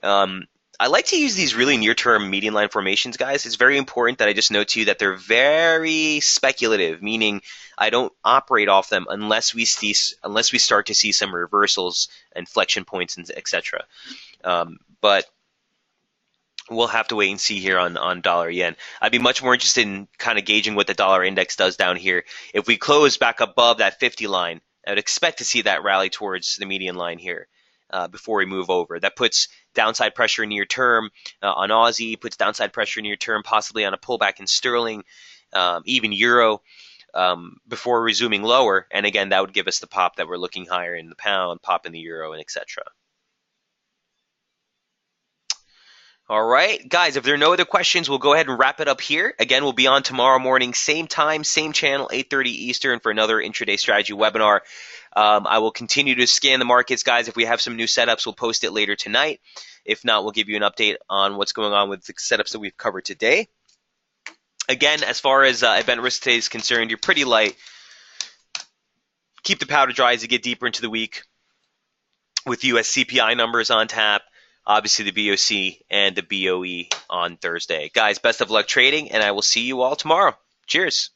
I like to use these really near-term median line formations, guys. It's very important that I just note to you that they're very speculative, meaning I don't operate off them unless we start to see some reversals, inflection points, and etc. But we'll have to wait and see here on dollar yen. I'd be much more interested in kind of gauging what the dollar index does down here. If we close back above that 50 line, I would expect to see that rally towards the median line here before we move over. That puts downside pressure near term on Aussie, puts downside pressure near term possibly on a pullback in sterling, even euro, before resuming lower. And again, that would give us the pop that we're looking higher in the pound, pop in the euro, and etc. All right, guys, if there are no other questions, we'll go ahead and wrap it up here. Again, we'll be on tomorrow morning, same time, same channel, 8:30 Eastern for another intraday strategy webinar. I will continue to scan the markets, guys. If we have some new setups, we'll post it later tonight. If not, we'll give you an update on what's going on with the setups that we've covered today. Again, as far as event risk today is concerned, you're pretty light. Keep the powder dry as you get deeper into the week with US CPI numbers on tap. Obviously, the BOC and the BOE on Thursday. Guys, best of luck trading, and I will see you all tomorrow. Cheers.